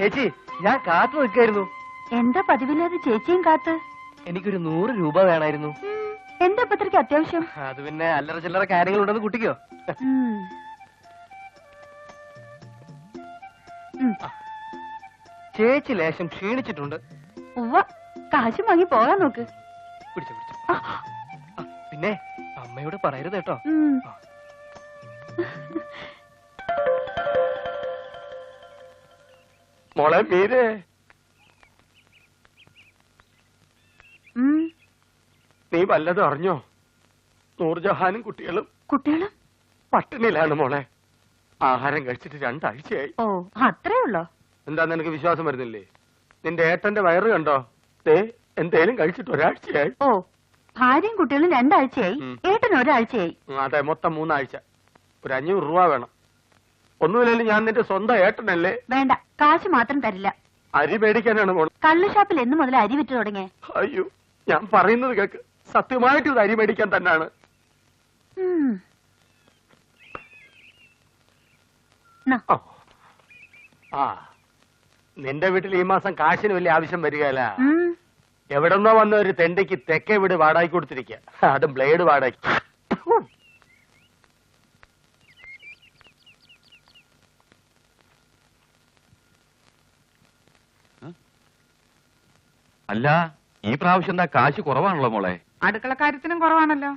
ചേച്ചി, ഞാൻ കാത്തു നിൽക്കായിരുന്നു. എന്താ പതിവില്ലാതെ ചേച്ചിയും കാത്ത്? എനിക്കൊരു 100 രൂപ വേണമായിരുന്നു. എന്താ പത്രയ്ക്ക് അത്യാവശ്യം? അത് പിന്നെ അല്ലറ ചില്ലറ കാര്യങ്ങളുണ്ടെന്ന് കുട്ടിക്കോ? ചേച്ചി ലേശം ക്ഷീണിച്ചിട്ടുണ്ട്. ഉവ്വ, കാശ് വാങ്ങി പോകാൻ നോക്ക്. പിടിച്ചോ പിടിച്ചോ. പിന്നെ അമ്മയോട് പറയരുത് കേട്ടോ. മോളെ മീരേ, നീ വല്ലതും അറിഞ്ഞോ? നൂർജഹാനും കുട്ടികളും പട്ടിണിയിലാണ് മോളെ. ആഹാരം കഴിച്ചിട്ട് 2 ആഴ്ചയായി. ഓ, അത്രേ ഉള്ളോ? എന്താ നിനക്ക് വിശ്വാസം വരുന്നില്ലേ? നിന്റെ ഏട്ടന്റെ വയറ് കണ്ടോ? എന്തേലും കഴിച്ചിട്ട് 1 ആഴ്ചയായി. ഓ, ഭാര്യയും കുട്ടികളും 2 ആഴ്ചയായി, ഏട്ടൻ 1 ആഴ്ചയായി. അതെ, മൊത്തം 3 ആഴ്ച. ഒരു 500 രൂപ വേണം. ഒന്നുമില്ലെങ്കിൽ ഞാൻ നിന്റെ സ്വന്തം ഏട്ടനല്ലേ? വേണ്ട, കാശ് മാത്രം തരില്ല. അരി മേടിക്കാനാണ് മോൾ. കള്ളു ഷാപ്പിൽ എന്ന് മുതൽ അരി വിറ്റ് തുടങ്ങിയ? അയ്യോ, ഞാൻ പറയുന്നത് കേക്ക്. സത്യമായിട്ട് ഇത് അരി മേടിക്കാൻ തന്നെയാണ്. നിന്റെ വീട്ടിൽ ഈ മാസം കാശിന് വലിയ ആവശ്യം വരികയല്ല. എവിടെന്നോ വന്ന ഒരു തെണ്ടിക്ക് തെക്കേ വീട് വാടകയ്ക്ക് കൊടുത്തിരിക്കുക. അതും ബ്ലേഡ് വാടകയ്ക്ക്. അല്ല, ഈ പ്രാവശ്യം എന്താ കാശ് കുറവാണല്ലോ മോളെ? അടുക്കള കാര്യത്തിനും കുറവാണല്ലോ.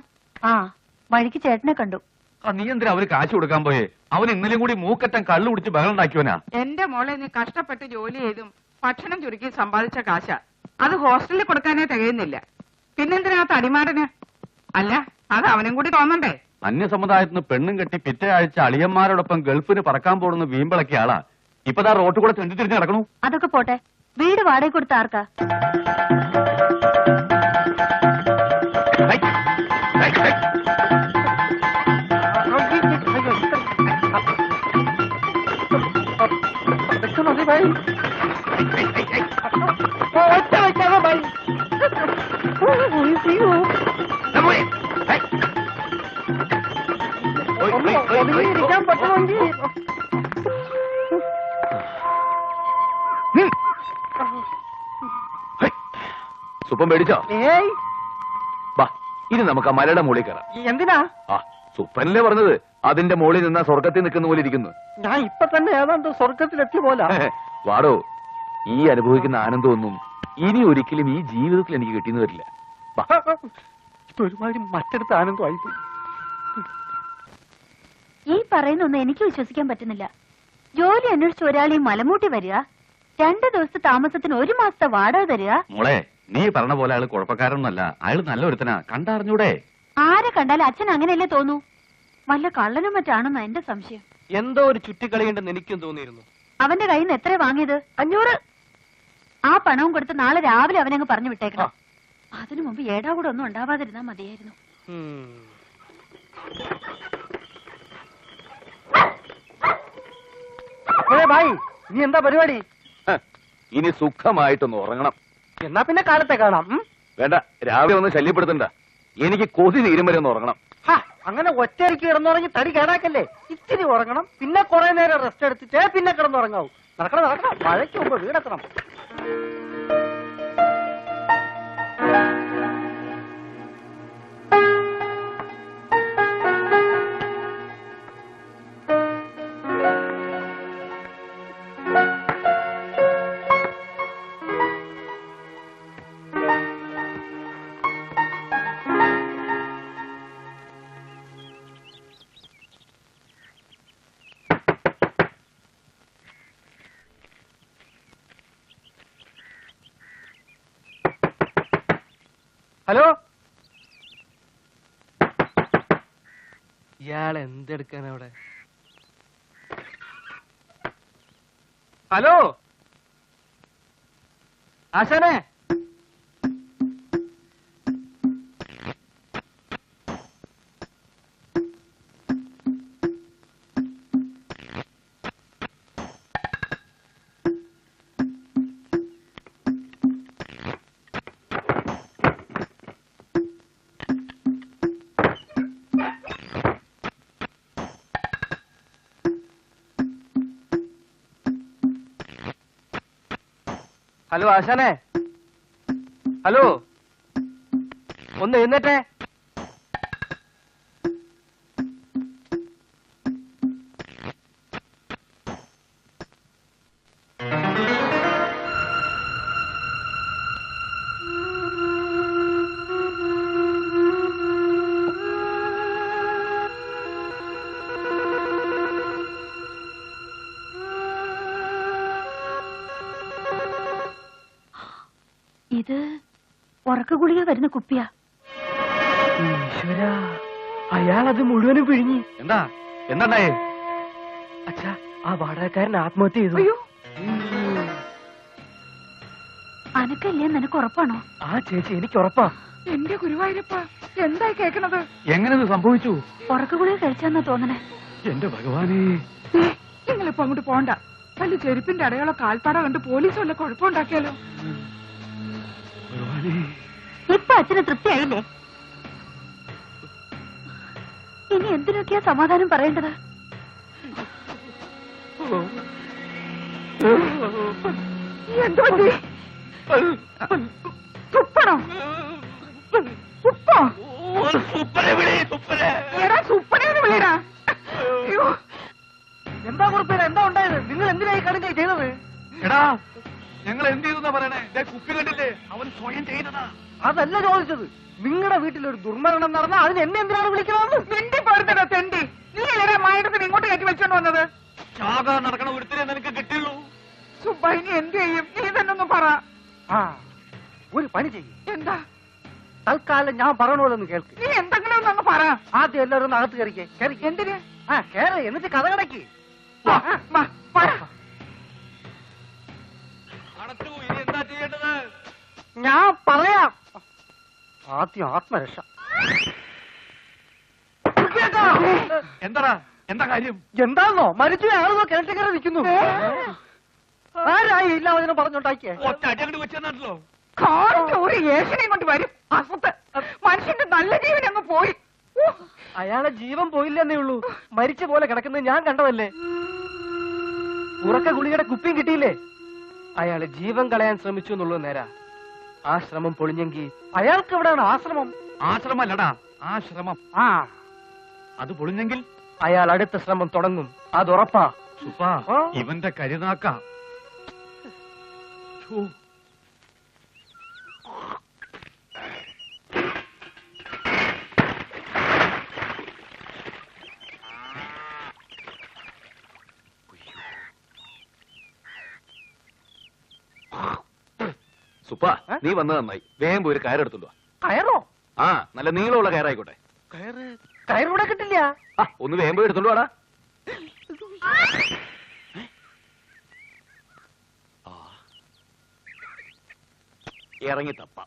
വഴിക്ക് ചേട്ടനെ കണ്ടു. നീ എന്തിനാ അവന് കാശ് കൊടുക്കാൻ പോയേ? അവൻ ഇന്നലെയും കൂടി മൂക്കറ്റം കള്ളു കുടിച്ച് ബഹളം ഉണ്ടാക്കിയവനാ. എന്റെ മോളെ, നീ കഷ്ടപ്പെട്ട് ജോലി ചെയ്തും ഭക്ഷണം ചുരുക്കി സമ്പാദിച്ച കാശ അത് ഹോസ്റ്റലിൽ കൊടുക്കാനേ തികയുന്നില്ല. പിന്നെന്തിനാ തടിമാടന്? അല്ല, അത് അവനും കൂടി തോന്നണ്ടേ? അന്യസമുദായത്തിന് പെണ്ണും കെട്ടി പിറ്റേ ആഴ്ച അളിയന്മാരോടൊപ്പം ഗൾഫിന് പറക്കാൻ പോകുന്ന വീമ്പിളക്കിയ ആളാ ഇപ്പതാ റോട്ടിൽ കൂടെ തെണ്ടി തിരിഞ്ഞ് നടക്കണു. അതൊക്കെ പോട്ടെ, വീട് വാടക കൊടുത്ത ആർക്കാ? സുപ്പം മേടിച്ചോ? വാ, ഇനി നമുക്ക് ആ മലയുടെ മുകളിൽ കയറാം. എന്തിനാ? സുപ്പനല്ലേ പറഞ്ഞത് അതിന്റെ മുകളിൽ നിന്നാ സ്വർഗത്തിൽ നിൽക്കുന്ന പോലെ ഇരിക്കുന്നു. ഞാൻ ഇപ്പൊ തന്നെ ഏതാണ്ട് സ്വർഗത്തിലെത്തിയ പോലെ. വാടോ, ഈ അനുഭവിക്കുന്ന ആനന്ദമൊന്നും ഇനി ഒരിക്കലും ഈ ജീവിതത്തിൽ എനിക്ക് കിട്ടിയെന്ന് വരില്ല. ഇതൊരുമാതിരി മറ്റടുത്ത ആനന്ദമായി. ഈ പറയുന്നൊന്നും എനിക്ക് വിശ്വസിക്കാൻ പറ്റുന്നില്ല. ജോലി അന്വേഷിച്ച് ഒരാൾ ഈ മലമൂട്ടി വരിക, 2 ദിവസത്തെ താമസത്തിന് 1 മാസത്തെ വാടക തരിക. മോളെ, നീ പറഞ്ഞ പോലെ അയാൾ കുഴപ്പക്കാരനൊന്നല്ല. അയാൾ നല്ല ഒരുത്തനാ, കണ്ടറിഞ്ഞൂടെ? ആരെ കണ്ടാലും അച്ഛൻ അങ്ങനെയല്ലേ തോന്നൂ? വല്ല കള്ളനും മറ്റാണെന്നാ എന്റെ സംശയം. എന്തോ ഒരു ചുറ്റിക്കളിയുണ്ടെന്ന് എനിക്കും തോന്നിയിരുന്നു. അവന്റെ കയ്യിൽ നിന്ന് എത്ര വാങ്ങിയത്? 500. ആ പണവും കൊടുത്ത് നാളെ രാവിലെ അവനങ്ങ് പറഞ്ഞു വിട്ടേക്കണം. അതിനു മുമ്പ് ഏടാകൂടെ ഒന്നും ഉണ്ടാവാതിരുന്നാ മതിയായിരുന്നു. ഇനി എന്താ പരിപാടി? ഇനി സുഖമായിട്ടൊന്ന് ഉറങ്ങണം. എന്നാ പിന്നെ കാലത്തെ കാണാം. വേണ്ട, രാവിലെ ഒന്ന് ശല്യപ്പെടുത്തണ്ട. എനിക്ക് കൊതി തീരും വരെ ഒന്ന് ഉറങ്ങണം. അങ്ങനെ ഒറ്റയ്ക്ക് കിടന്നുറങ്ങി തടി കേടാക്കല്ലേ. ഇത്തിരി ഉറങ്ങണം, പിന്നെ കുറെ നേരം റെസ്റ്റ് എടുത്തിട്ടേ പിന്നെ കിടന്നുറങ്ങാവൂ. നടക്കണം, മഴയ്ക്ക് മുമ്പ് വീടെത്തണം. ഹലോ, ഇയാൾ എന്തെടുക്കാനവിടെ? ഹലോ ആശാനെ, ഹലോ ആശാനെ, ഹലോ, ഒന്ന് എഴുന്നേറ്റേ. ഇത് ഉറക്ക ഗുളിക വരുന്ന കുപ്പിയാ. ഈശ്വര, അയാളത് മുഴുവനും പിഴിഞ്ഞി. എന്താ എന്താണ്ടായേ? അച്ഛാ, ആ വാടകക്കാരൻ ആത്മഹത്യ ചെയ്തു. അയ്യോ, അനക്കല്ലേ, നിനക്ക് ഉറപ്പാണോ? ആ ചേച്ചി, എനിക്ക് ഉറപ്പാ. എന്റെ ഗുരുവായൂരപ്പ, എന്തായി കേക്കണത്? എങ്ങനെ ഇത് സംഭവിച്ചു? ഉറക്ക ഗുളിക കഴിച്ചാന്നാ തോന്നണേ. എന്റെ ഭഗവാനേ, നിങ്ങളിപ്പോ അങ്ങോട്ട് പോണ്ട. വല്ല ചെരുപ്പിന്റെ അടയാളോ കാൽപ്പാടോ കണ്ട് പോലീസ് വല്ല കുഴപ്പമുണ്ടാക്കിയാലോ? ഭഗവാനേ. ഇപ്പൊ അച്ഛന് തൃപ്തിയായില്ലേ? ഇനി എന്തിനൊക്കെയാ സമാധാനം പറയേണ്ടത്? എന്തോ തുപ്പണോ? ഉപ്പോ? എടാ, സുപ്പനെന്ന് വിളിയടാ. അയ്യോ, എന്താ കുറിപ്പില്ല, എന്താ ഉണ്ടായത്? നിങ്ങൾ എന്തിനായി കടുങ്ങി ചെയ്തത്? എടാ, ഞങ്ങൾ എന്ത് ചെയ്തെന്നാ പറയണേ? കുപ്പി കണ്ടില്ലേ, അവൻ സ്വയം ചെയ്തതാ. അതല്ല ചോദിച്ചത്. നിങ്ങളുടെ വീട്ടിലൊരു ദുർമരണം നടന്ന അതിന് എന്നെ എന്തിനാണ് വിളിക്കണമെന്ന്? നിന്റെ പോരുത്തടോ തെണ്ടി. നീ എടാ മായിടത്തിന് ഇങ്ങോട്ട് കയറ്റി വെച്ചോണ്ട് വന്നത്? ചാക നടക്കണ ഒരുത്തിനെ നിനക്ക് കിട്ടിയുള്ളൂ. സുബ്ബ, ഇനി എന്ത് ചെയ്യും? നീ തന്നെ ഒന്ന് പറ. ആ, ഒരു പണി ചെയ്യും. എന്താ? തൽക്കാലം ഞാൻ പറയണോലൊന്ന് കേൾക്ക്. നീ എന്തെങ്കിലും ഒന്നങ്ങ് പറ. ആദ്യം എല്ലാവരും ഒന്ന് അകത്ത് കയറിക്കേ. കയറി. എന്തിന്? ആ, കേറ്, എന്നിട്ട് കഥ കടക്കി. പറ. അടച്ചു, ഇനി എന്താ ചെയ്യേണ്ടത്? ഞാൻ പറയാം. ആദ്യം ആത്മരക്ഷ. എന്താടാ, എന്താ കാര്യം? എന്താന്നോ, മരിച്ചു ആളുന്നോ കിണറ്റിൽ കയറി നിൽക്കുന്നു. ആരായി ഇല്ലാതിനെ പറഞ്ഞോണ്ടാക്കിയേ? ഒറ്റ അടി അങ്ങോട്ട് വെച്ചെന്നല്ലോ. കാറിന്റെ ഒരു ഏഷ്യനെയും കൊണ്ട് വരും. അസത്ത് മനുഷ്യന്റെ നല്ല ജീവൻ അങ്ങ് പോയി. അയാളെ ജീവൻ പോയില്ലെന്നേ ഉള്ളൂ, മരിച്ച പോലെ കിടക്കുന്നത് ഞാൻ കണ്ടതല്ലേ. ഉറക്ക ഗുളികയുടെ കുപ്പിയും കിട്ടിയില്ലേ? അയാള് ജീവൻ കളയാൻ ശ്രമിച്ചു എന്നുള്ളത് നേരാ. ആ ശ്രമം പൊളിഞ്ഞെങ്കിൽ അയാൾക്ക് എവിടെയാണ് ആശ്രമം? ആശ്രമല്ലടാ, ആശ്രമം. ആ, അത് പൊളിഞ്ഞെങ്കിൽ അയാൾ അടുത്ത ശ്രമം തുടങ്ങും, അതുറപ്പാ. സുപ്പാ, ഇവന്റെ കരുനാക്ക. സുപ്പ, നീ വന്നത് നന്നായി. വേഗം പോയി ഒരു കയറെടുത്തുണ്ടോ. കയറോ? ആ, നല്ല നീളമുള്ള കയറായിക്കോട്ടെ. കയറൂടെ കിട്ടില്ല. ആ, ഒന്ന് വേഗം പോയി എടുത്തോണ്ടോ. ആടാ, ഇറങ്ങി തപ്പ.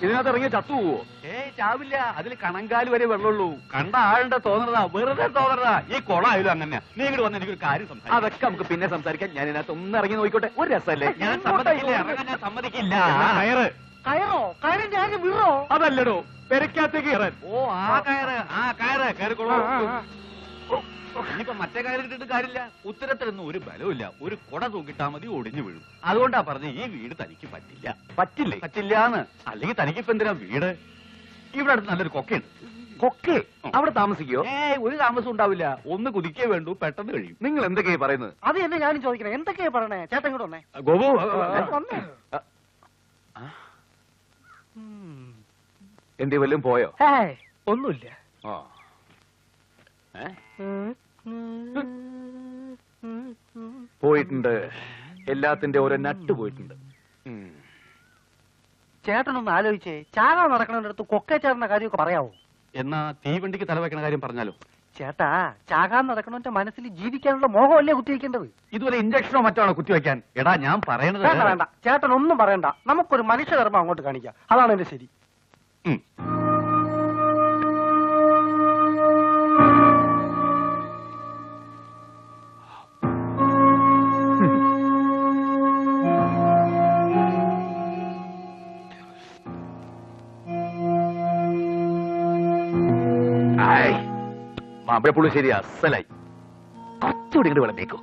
ഇതിനകത്ത് ഇറങ്ങിയ ചത്തു പോവോ? ചാവില്ല. അതിൽ കണങ്കാല് വരെ വെള്ളമുള്ളൂ. കണ്ട ആളുടെ തോന്നണതാ, വെറുതെ തോന്നണതാ. ഈ കുളമായാലും അങ്ങനെ. നീ ഇങ്ങോട്ട് വന്ന് എനിക്കൊരു കാര്യം സംസാരിക്കാം. അതൊക്കെ നമുക്ക് പിന്നെ സംസാരിക്കാം. ഞാൻ ഇതിനകത്ത് ഒന്ന് ഇറങ്ങി നോക്കിക്കോട്ടെ. ഒരു രസമല്ലേ? ഞാൻ സമ്മതിക്കില്ല, ഇറങ്ങാൻ ഞാൻ സമ്മതിക്കില്ല. കയറ്. കയറോ? കയറിന്റെ ആകെ വീറോ? അതല്ലടോ, പെരക്കകത്തേക്ക് കയറാൻ. ഓ, ആ കയറ്. ആ കയറ് കയറിക്കോളൂ. ഇനിയിപ്പോ മറ്റേ കയറി കിട്ടിട്ട് കാര്യമില്ല. ഉത്തരത്തിലൊന്നും ഒരു ബലമില്ല. ഒരു കുട തൂക്കിട്ടാ മതി, ഒടിഞ്ഞു വീഴും. അതുകൊണ്ടാ പറഞ്ഞ ഈ വീട് തനിക്ക് പറ്റില്ല. പറ്റില്ലേ? പറ്റില്ലാന്ന്. അല്ലെങ്കിൽ തനിക്കിപ്പോ എന്തിനാ വീട്? ഇവിടെ അടുത്ത് നല്ലൊരു കൊക്കയുണ്ട്. കൊക്കെ? അവിടെ താമസിക്കോ? ഒരു താമസം ഉണ്ടാവില്ല. ഒന്ന് കുതിക്കേ വേണ്ടു, പെട്ടെന്ന് കഴിയും. നിങ്ങൾ എന്തൊക്കെയാ പറയുന്നത്? അത് തന്നെ ഞാനും ചോദിക്കണേ. എന്തൊക്കെയാ പറയണേ? ചേട്ടൻ ഇങ്ങോട്ട് വന്നേ. ഗോപു, എന്തേ വല്ലതും പോയോ? ഒന്നുമില്ല. പോയിട്ടുണ്ട്. എല്ലാത്തിന്റെ ഓരോ നട്ട് പോയിട്ടുണ്ട്. ചേട്ടനൊന്ന് ആലോചിച്ചേ. ചാകാൻ നടക്കണടുത്ത് കൊക്കെ ചേർന്ന കാര്യമൊക്കെ പറയാവോ? എന്നാ തീവണ്ടിക്ക് തലവെക്കണ കാര്യം പറഞ്ഞാലോ? ചേട്ടാ, ചാകാൻ നടക്കണവന്റെ മനസ്സിൽ ജീവിക്കാനുള്ള മോഹമല്ലേ കുത്തിവെക്കേണ്ടത്? ഇതുപോലെ ഇഞ്ചക്ഷനോ മറ്റാണോ കുത്തിവെക്കാൻ? എടാ, ഞാൻ പറയണത്. വേണ്ട വേണ്ട, ചേട്ടൻ ഒന്നും പറയണ്ട. നമുക്കൊരു മനുഷ്യധർമ്മം അങ്ങോട്ട് കാണിക്കാം. അതാണ് എന്റെ ശരി. മാമ്പഴപ്പുളിശ്ശേരി അസലായി. കുറച്ചുകൂടി ഇങ്ങോട്ട് വിളമ്പേക്കോ.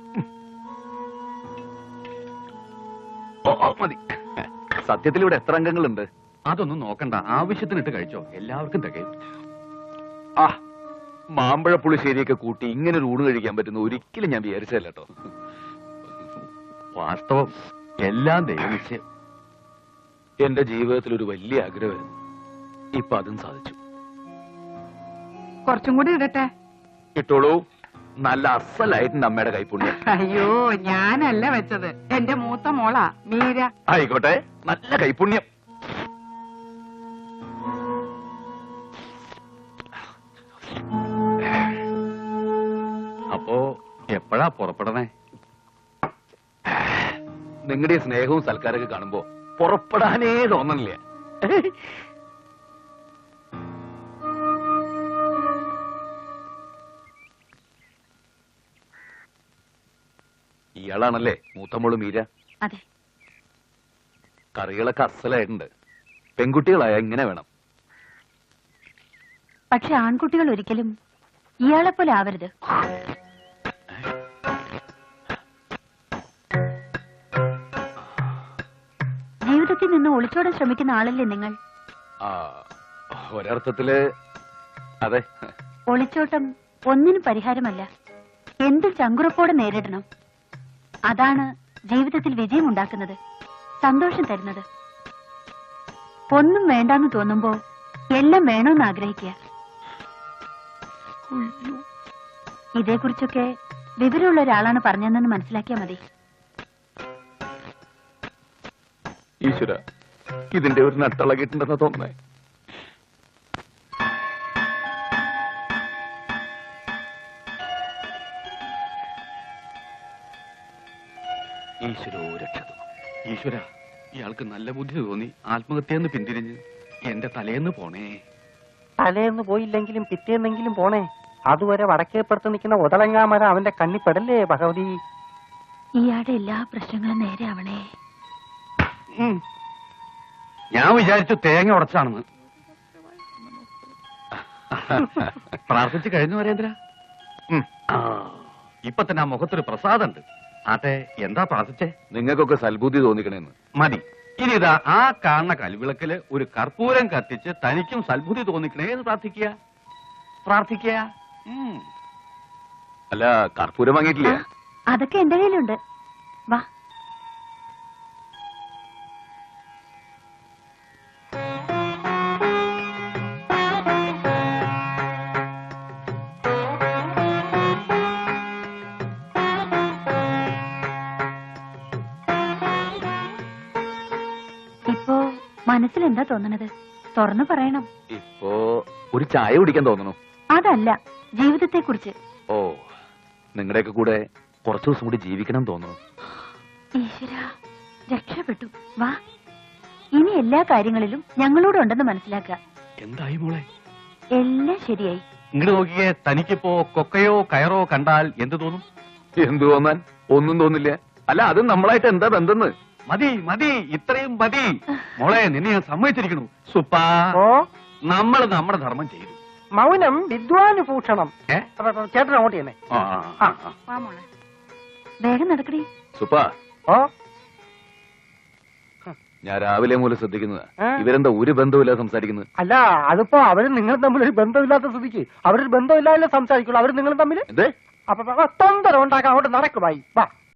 ഓ മതി. സത്യത്തിൽ ഇവിടെ എത്ര അംഗങ്ങളുണ്ട്? അതൊന്നും നോക്കണ്ട, ആവശ്യത്തിനിട്ട് കഴിച്ചോ, എല്ലാവർക്കും തികയും. ആ മാമ്പഴപ്പുളിശ്ശേരിയൊക്കെ കൂട്ടി ഇങ്ങനെ ഒരു ഊണ് കഴിക്കാൻ പറ്റുന്ന ഒരിക്കലും ഞാൻ വിചാരിച്ചതല്ല കേട്ടോ. വാസ്തവം എല്ലാം ദൈവനിശ്ചയം. എന്റെ ജീവിതത്തിൽ ഒരു വലിയ ആഗ്രഹമായിരുന്നു, ഇപ്പൊ അതും സാധിച്ചു. കുറച്ചും കൂടി ഇടട്ടെ? ഇട്ടോളൂ, നല്ല അസലായിട്ടുണ്ട് അമ്മയുടെ കൈപ്പുണ്യം. അയ്യോ, ഞാനല്ല വെച്ചത്, എന്റെ മൂത്ത മോളാ മീര. ആയിക്കോട്ടെ, നല്ല കൈപ്പുണ്യം. അപ്പോ എപ്പോഴാ പുറപ്പെടണേ? നിങ്ങളുടെ സ്നേഹവും സൽക്കാരൊക്കെ കാണുമ്പോ പുറപ്പെടാനേ തോന്നണില്ല. ഇയാളാണല്ലേ മൂത്തമോള് മീര? അതെ. കറികളൊക്കെ അസലായിട്ടുണ്ട്. പെൺകുട്ടികളായ ഇങ്ങനെ വേണം. പക്ഷെ ആൺകുട്ടികൾ ഒരിക്കലും ഇയാളെപ്പോലെ ആവരുത്. ജീവിതത്തിൽ നിന്ന് ഒളിച്ചോടാൻ ശ്രമിക്കുന്ന ആളല്ലേ നിങ്ങൾ? ഒരർത്ഥത്തില് അതെ. ഒളിച്ചോട്ടം ഒന്നിനും പരിഹാരമല്ല, എന്തും ചങ്കുറപ്പോടെ നേരിടണം. അതാണ് ജീവിതത്തിൽ വിജയമുണ്ടാക്കുന്നത്, സന്തോഷം തരുന്നത്. ഒന്നും വേണ്ടാന്ന് തോന്നുമ്പോ എല്ലാം വേണമെന്ന് ആഗ്രഹിക്കുക. ഇതേക്കുറിച്ചൊക്കെ വിവരമുള്ള ഒരാളാണ് പറഞ്ഞതെന്ന് മനസ്സിലാക്കിയാൽ മതി. ഈശ്വര, ഇതിന്റെ ഒരു നട്ടളകിട്ടുണ്ടെന്ന് തോന്നുന്നേ. ഈശ്വരോ രക്ഷതു. ഈശ്വര, ഇയാൾക്ക് നല്ല ബുദ്ധി തോന്നി ആത്മഹത്യന്ന് പിന്തിരിഞ്ഞ് എന്റെ തലേന്ന് പോണേ. തലേന്ന് പോയില്ലെങ്കിലും പിറ്റേന്നെങ്കിലും പോണേ. അതുവരെ വടക്കേപ്പുറത്ത് നിൽക്കുന്ന ഒതളങ്ങാമര അവന്റെ കണ്ണിപ്പെടല്ലേ ഭഗവതി. ഇയാളുടെ എല്ലാ പ്രശ്നങ്ങളും നേരെ ആവണേ. ഞാൻ വിചാരിച്ചു തേങ്ങ ഉടച്ചാണെന്ന്. പ്രാർത്ഥിച്ചു കഴിഞ്ഞു നരേന്ദ്ര? ഇപ്പൊ തന്നെ ആ മുഖത്തൊരു പ്രസാദുണ്ട്. ആട്ടെ, എന്താ പ്രാർത്ഥിച്ചേ? നിങ്ങൾക്കൊക്കെ സൽബുദ്ധി തോന്നിക്കണേന്ന്. മതി. ഇനി ഇതാ ആ കാണുന്ന കൽവിളക്കില് ഒരു കർപ്പൂരം കത്തിച്ച് തനിക്കും സൽബുദ്ധി തോന്നിക്കണേന്ന് പ്രാർത്ഥിക്കുക. പ്രാർത്ഥിക്കുക. അല്ല, കർപ്പൂരം വാങ്ങിയിട്ടില്ല? അതൊക്കെ എന്റെ കയ്യിലുണ്ട്. വാ. ഇപ്പോ മനസ്സിലെന്താ തോന്നണത്? തുറന്നു പറയണം. ഇപ്പോ ഒരു ചായ കുടിക്കാൻ തോന്നണു. അതല്ല, ജീവിതത്തെ കുറിച്ച്. ഓ, നിങ്ങളുടെയൊക്കെ കൂടെ കുറച്ചു ദിവസം കൂടി ജീവിക്കണം തോന്നുന്നു. ഈശ്വര, രക്ഷപ്പെട്ടു. വാ, ഇനി എല്ലാ കാര്യങ്ങളിലും ഞങ്ങളോടുണ്ടെന്ന് മനസ്സിലാക്കുക. എന്തായി മോളെ? എല്ലാം ശരിയായി. ഇങ്ങോട്ട് നോക്കിയേ, തനിക്കിപ്പോ കൊക്കയോ കയറോ കണ്ടാൽ എന്ത് തോന്നും? എന്തു തോന്നാൻ? ഒന്നും തോന്നില്ല. അല്ല, അത് നമ്മളായിട്ട് എന്താ ബന്ധന്ന്? മതി മതി, ഇത്രയും മതി മോളെ. നിന്നെ ഞാൻ സമ്മതിച്ചിരിക്കണു. സുപ്പാ, നമ്മൾ നമ്മുടെ ധർമ്മം ചെയ്തു. മൗനം വിദ്വാനുഭൂഷണം. ചേട്ടൻ അങ്ങോട്ട് തന്നെ. വാ മോളെ. വേഗം നടക്കണേ. സുപ്പാ, ഓ, ഞാൻ രാവിലെ മൂലം ശ്രദ്ധിക്കുന്നത് ഇവരെന്താ ഒരു ബന്ധമില്ലാതെ സംസാരിക്കുന്നത്? അല്ല, അതിപ്പോ അവരും നിങ്ങളും തമ്മിൽ ഒരു ബന്ധമില്ലാത്ത സ്ഥിതിക്ക് അവരൊരു ബന്ധമില്ലാതെ സംസാരിക്കുള്ളൂ. അവരും നിങ്ങളും തമ്മിൽ എന്ത് അപ്പൊ തൊന്തരം ഉണ്ടാക്കാൻ അങ്ങോട്ട് നടക്കുമായി. വാ.